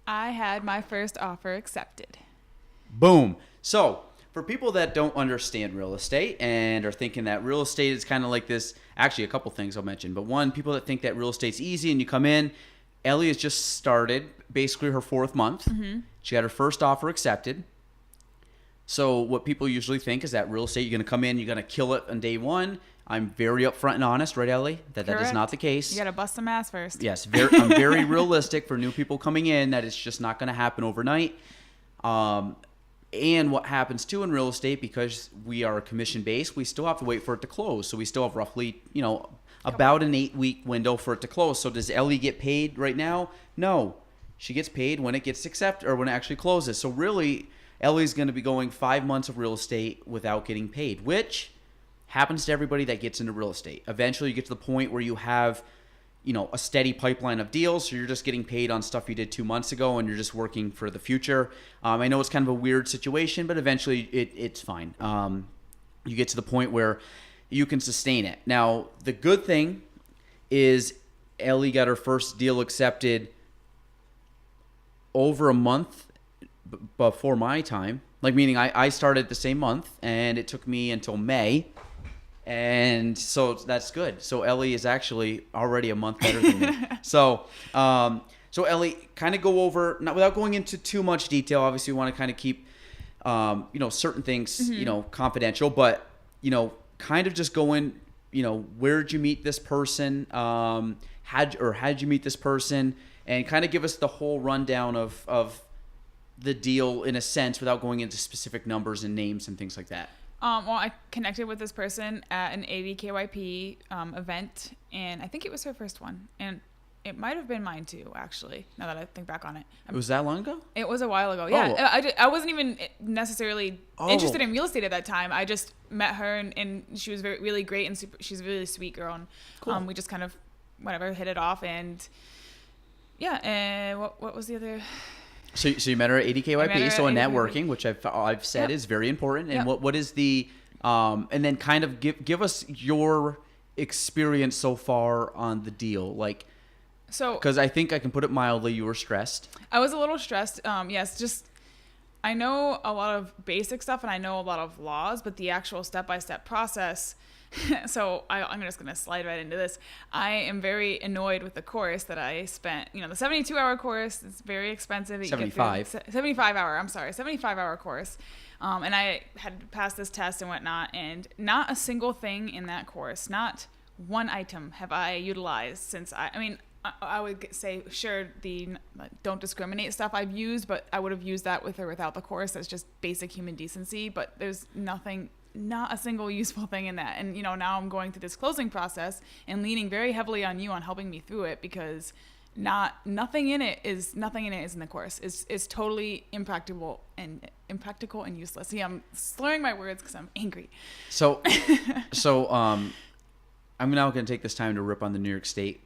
I had my first offer accepted. Boom. So for people that don't understand real estate and are thinking that real estate is kind of like this, actually a couple things I'll mention, but one, people that think that real estate's easy and you come in, Ellie has just started basically her 4th month. Mm-hmm. She got her first offer accepted. So what people usually think is that real estate, you're going to come in, you're going to kill it on day one. I'm very upfront and honest, right, Ellie? That is not the case. You got to bust some ass first. Yes, I'm very realistic for new people coming in that it's just not going to happen overnight. And what happens too in real estate, because we are commission based, we still have to wait for it to close. So we still have roughly, about an 8-week window for it to close. So does Ellie get paid right now? No, she gets paid when it gets accepted or when it actually closes. So really, Ellie's going to be going 5 months of real estate without getting paid, which happens to everybody that gets into real estate. Eventually, you get to the point where you have, a steady pipeline of deals. So you're just getting paid on stuff you did 2 months ago, and you're just working for the future. I know it's kind of a weird situation, but eventually it's fine. You get to the point where you can sustain it. Now, the good thing is Ellie got her first deal accepted over a month before my time. Like, meaning I started the same month, and it took me until May. And so that's good. So Ellie is actually already a month better than me. So Ellie, kind of go over, not without going into too much detail. Obviously, we want to kind of keep, certain things, confidential. But, kind of just go in, where did you meet this person? How did you meet this person? And kind of give us the whole rundown of the deal in a sense, without going into specific numbers and names and things like that. Well, I connected with this person at an AVKYP event, and I think it was her first one, and it might have been mine too, actually, now that I think back on it. Was that long ago? It was a while ago, yeah. Oh. I wasn't even necessarily interested in real estate at that time. I just met her, and she was really great, and she's a really sweet girl, and cool. We just kind of, hit it off, and yeah, and what was the other... So you met her at ADKYP, so in networking, which I've said is very important. And what is the and then kind of give us your experience so far on the deal, because I think I can put it mildly, you were stressed. I was a little stressed. Yes, just I know a lot of basic stuff and I know a lot of laws, but the actual step-by-step process. So I'm just going to slide right into this. I am very annoyed with the course that I spent. The 72-hour course is very expensive. 75-hour course. And I had to pass this test and whatnot, and not a single thing in that course, not one item have I utilized since I would say, sure, the don't discriminate stuff I've used, but I would have used that with or without the course. That's just basic human decency, but there's not a single useful thing in that. And, now I'm going through this closing process and leaning very heavily on you on helping me through it, because nothing in it is in the course. It's totally impractical and useless. See, I'm slurring my words because I'm angry. So I'm now going to take this time to rip on the New York State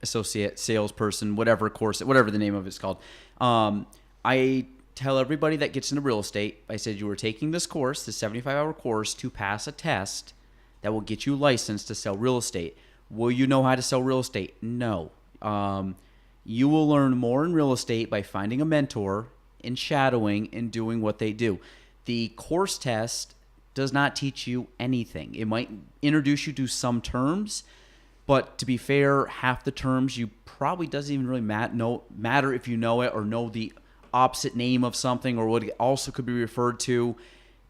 associate salesperson, whatever the name of it's called. I tell everybody that gets into real estate, I said, you were taking this course, the 75-hour course, to pass a test that will get you licensed to sell real estate. Will you know how to sell real estate? No. You will learn more in real estate by finding a mentor and shadowing and doing what they do. The course test does not teach you anything. It might introduce you to some terms, but to be fair, half the terms you probably doesn't even really matter if you know it or know the opposite name of something or what it also could be referred to.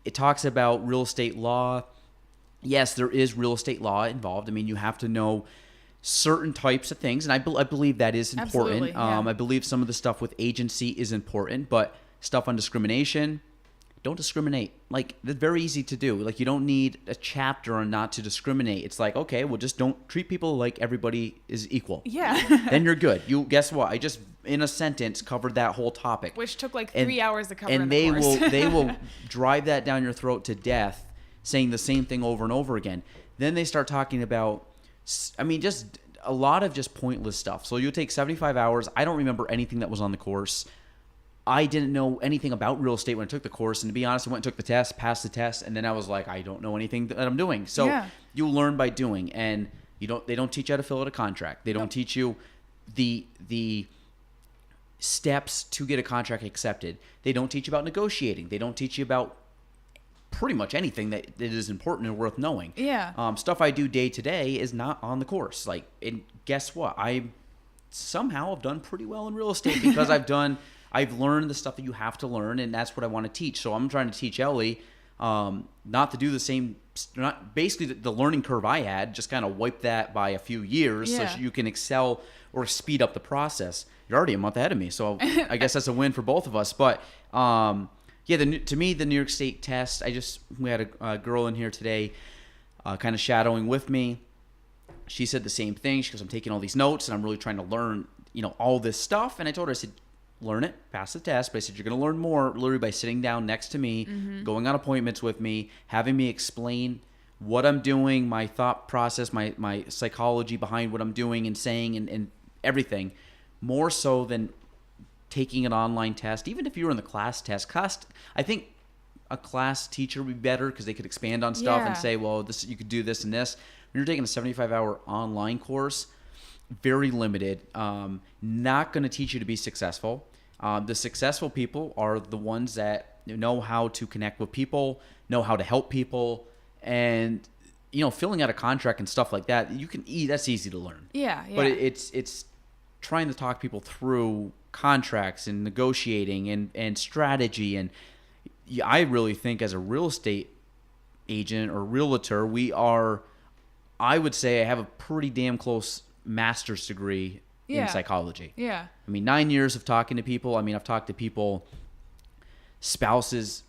It talks about real estate law. Yes, there is real estate law involved. I mean, you have to know certain types of things, and I believe that is important. Yeah. I believe some of the stuff with agency is important, but stuff on discrimination, don't discriminate. It's very easy to do. You don't need a chapter on not to discriminate. It's like, okay, well, just don't treat people like everybody is equal. Yeah. Then you're good. Guess what? I just, in a sentence, covered that whole topic. Which took 3 hours to cover in the course. And they will drive that down your throat to death, saying the same thing over and over again. Then they start talking about, just a lot of just pointless stuff. So you'll take 75 hours. I don't remember anything that was on the course. I didn't know anything about real estate when I took the course. And to be honest, I went and took the test, passed the test, and then I was like, I don't know anything that I'm doing. So you learn by doing. And they don't teach you how to fill out a contract. They don't teach you the steps to get a contract accepted. They don't teach you about negotiating. They don't teach you about pretty much anything that is important and worth knowing. Yeah. Stuff I do day to day is not on the course. Like, and guess what? I somehow have done pretty well in real estate because I've learned the stuff that you have to learn, and that's what I want to teach. So I'm trying to teach Ellie not to do the same, not basically the learning curve I had, just kind of wipe that by a few years so you can excel or speed up the process. You're already a month ahead of me, so I guess that's a win for both of us. But to me, the New York State test, we had a girl in here today kind of shadowing with me. She said the same thing. She goes, I'm taking all these notes and I'm really trying to learn, all this stuff. And I told her, I said, learn it, pass the test. But I said, you're going to learn more literally by sitting down next to me, going on appointments with me, having me explain what I'm doing, my thought process, my psychology behind what I'm doing and saying and everything, more so than taking an online test. Even if you were in the class test, I think a class teacher would be better because they could expand on stuff and say, well, this you could do this and this. When you're taking a 75-hour online course, very limited, not going to teach you to be successful. The successful people are the ones that know how to connect with people, know how to help people, and filling out a contract and stuff like that. That's easy to learn. Yeah. But it's trying to talk people through contracts and negotiating and strategy. And I really think as a real estate agent or realtor, I would say I have a pretty damn close master's degree in psychology. Yeah. I mean, 9 years of talking to people. I mean, I've talked to people, spouses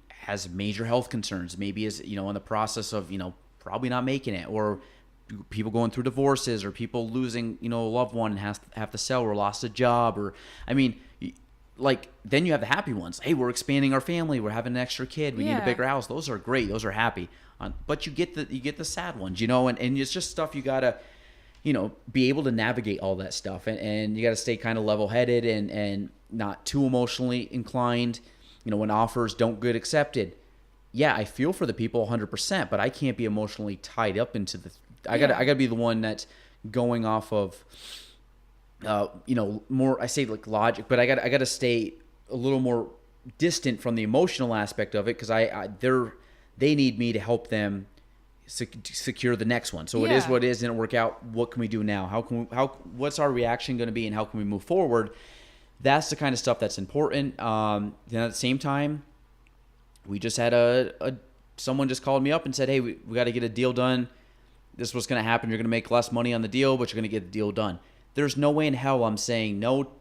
has major health concerns, maybe is, in the process of, probably not making it, or people going through divorces, or people losing, a loved one and have to sell or lost a job, or, I mean, like, then you have the happy ones. Hey, we're expanding our family. We're having an extra kid. We need a bigger house. Those are great. Those are happy. But you get the sad ones, and it's just stuff you gotta, be able to navigate all that stuff, and you gotta stay kind of level-headed and not too emotionally inclined. When offers don't get accepted, I feel for the people 100%, but I can't be emotionally tied up into the. I gotta be the one that's going off of, more. I say like logic, but I gotta stay a little more distant from the emotional aspect of it because they need me to help them secure the next one. So it is what it is. Didn't work out. What can we do now? What's our reaction going to be, and how can we move forward? That's the kind of stuff that's important. Then at the same time, we just had someone just called me up and said, hey, we got to get a deal done. This is what's going to happen. You're going to make less money on the deal, but you're going to get the deal done. There's no way in hell I'm saying no.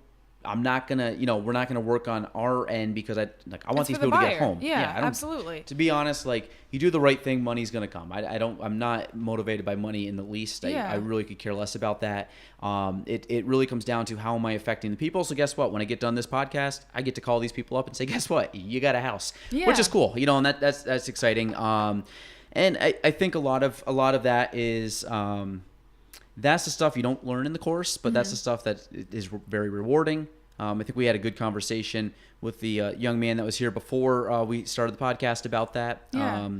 I'm not gonna, we're not gonna work on our end because I want these people to get home. Yeah, absolutely. To be honest, like, you do the right thing, money's gonna come. I'm not motivated by money in the least. I really could care less about that. It really comes down to how am I affecting the people. So guess what? When I get done this podcast, I get to call these people up and say, guess what? You got a house, which is cool. And that's exciting. And I think a lot of that is. That's the stuff you don't learn in the course, but that's the stuff that is very rewarding. I think we had a good conversation with the young man that was here before we started the podcast about that. Yeah.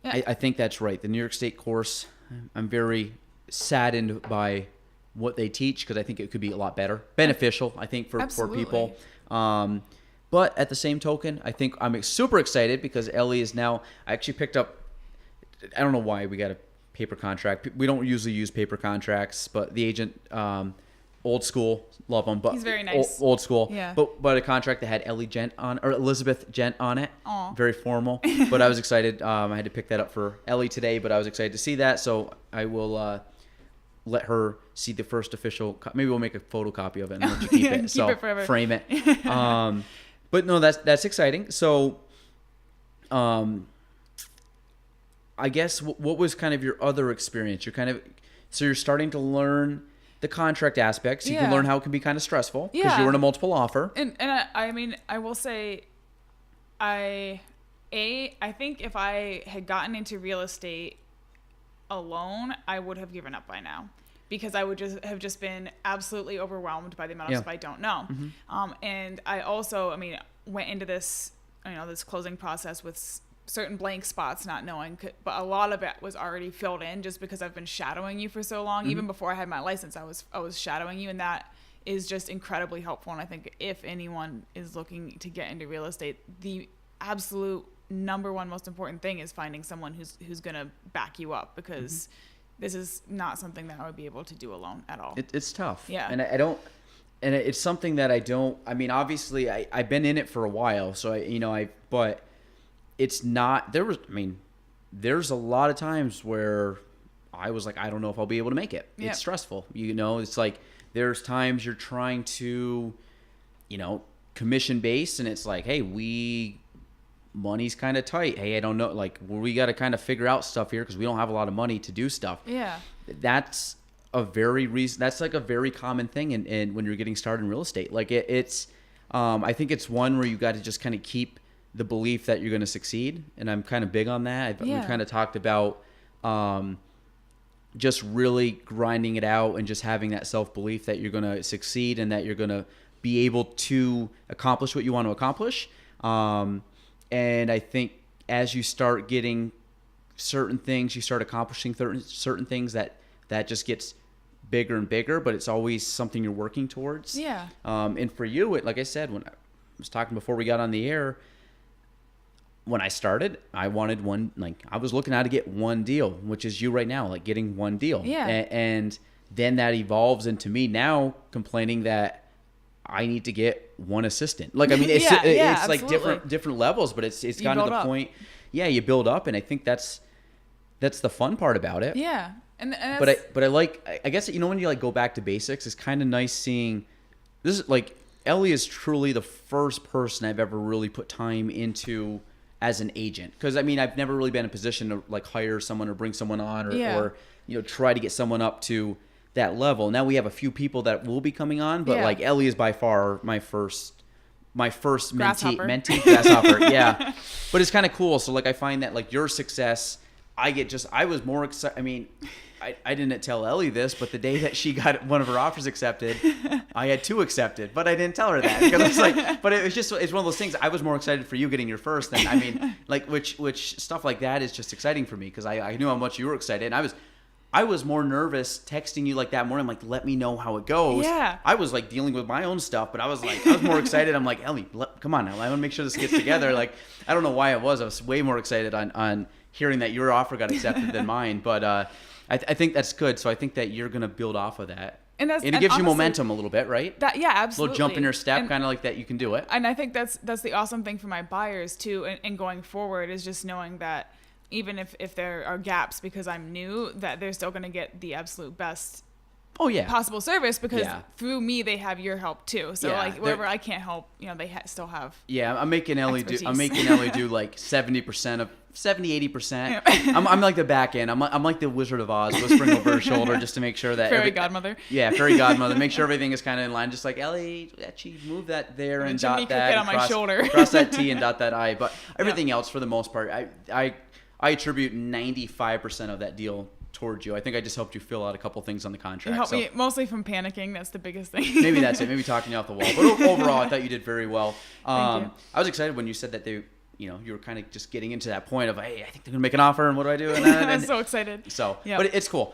I think that's right. The New York State course, I'm very saddened by what they teach because I think it could be a lot better. Beneficial, I think, for people. But at the same token, I think I'm super excited because Ellie is now – I actually picked up – I don't know why we got a paper contract. We don't usually use paper contracts, but the agent, old school, love him. But he's very nice. Old school. Yeah. But a contract that had Elizabeth Gent on it. Aww. Very formal. But I was excited. I had to pick that up for Ellie today, but I was excited to see that. So I will let her see the first official. Maybe we'll make a photocopy of it and let you keep it. Keep so it forever. Frame it. But no, that's exciting. So, I guess what was kind of your other experience? You're starting to learn the contract aspects. You can learn how it can be kind of stressful because you're in a multiple offer. And I mean, I will say, I think if I had gotten into real estate alone, I would have given up by now because I would just been absolutely overwhelmed by the amount of stuff I don't know. Mm-hmm. And I also, went into this, this closing process with certain blank spots, not knowing, but a lot of it was already filled in just because I've been shadowing you for so long. Mm-hmm. Even before I had my license, I was shadowing you, and that is just incredibly helpful. And I think if anyone is looking to get into real estate, the absolute number one most important thing is finding someone who's going to back you up, because this is not something that I would be able to do alone at all. It's tough. Yeah. And I don't, and it's something that I mean, obviously I've been in it for a while, so but it's not, there's a lot of times where I was like, I don't know if I'll be able to make it. Yep. It's stressful. It's like, there's times you're trying to, commission based, and it's like, hey, money's kind of tight. Hey, I don't know. Like, we got to kind of figure out stuff here because we don't have a lot of money to do stuff. Yeah. That's like a very common thing in when you're getting started in real estate. Like it's, I think it's one where you got to just kind of keep the belief that you're going to succeed. And I'm kind of big on that. We kind of talked about, just really grinding it out and just having that self-belief that you're going to succeed and that you're going to be able to accomplish what you want to accomplish. And I think as you start getting certain things, you start accomplishing certain things that just gets bigger and bigger, but it's always something you're working towards. Yeah. And for you, like I said, when I was talking before we got on the air, when I started, I wanted one, like I was looking how to get one deal, which is you right now, like getting one deal. Yeah. And then that evolves into me now complaining that I need to get one assistant. Like, I mean, it's like different levels, but it's gotten to the point. Yeah. You build up. And I think that's the fun part about it. Yeah. But I guess, when you like go back to basics, it's kind of nice seeing this is like Ellie is truly the first person I've ever really put time into as an agent. Because, I mean, I've never really been in a position to like hire someone or bring someone on or try to get someone up to that level. Now we have a few people that will be coming on, but like Ellie is by far my first mentee grasshopper. Yeah. But it's kind of cool. So like I find that like your success, I was more excited. I mean, I didn't tell Ellie this, but the day that she got one of her offers accepted, I had 2 accepted, but I didn't tell her that because it's like, but it's one of those things. I was more excited for you getting your first than, I mean, like which stuff like that is just exciting for me because I knew how much you were excited. And I was more nervous texting you like that morning. I'm like, let me know how it goes. Yeah. I was like dealing with my own stuff, but I was more excited. I'm like, Ellie, come on now. I want to make sure this gets together. Like, I don't know why I was way more excited on hearing that your offer got accepted than mine. But, I think that's good. So I think that you're going to build off of that. And it gives honestly, you momentum a little bit, right? Absolutely. A little jump in your step, kind of like that you can do it. And I think that's the awesome thing for my buyers too, and going forward is just knowing that even if there are gaps because I'm new, that they're still going to get the absolute best possible service because through me they have your help too. So like wherever I can't help, they still have. Yeah, I'm making Ellie do like 70%. 80%. I'm like the back end. I'm like the Wizard of Oz whispering over her shoulder just to make sure that fairy godmother. Yeah, fairy godmother. Make sure everything is kind of in line. Just like Ellie, actually move that there and dot that. Get on my shoulder. Cross that T and dot that I. But everything else, for the most part, I attribute 95% of that deal towards you. I think I just helped you fill out a couple things on the contract. You helped me mostly from panicking. That's the biggest thing. Maybe that's it. Maybe talking you off the wall. But overall, I thought you did very well. Thank you. I was excited when you said that you were kind of just getting into that point of, hey, I think they're going to make an offer and what do I do? And I'm so excited. So, but it's cool.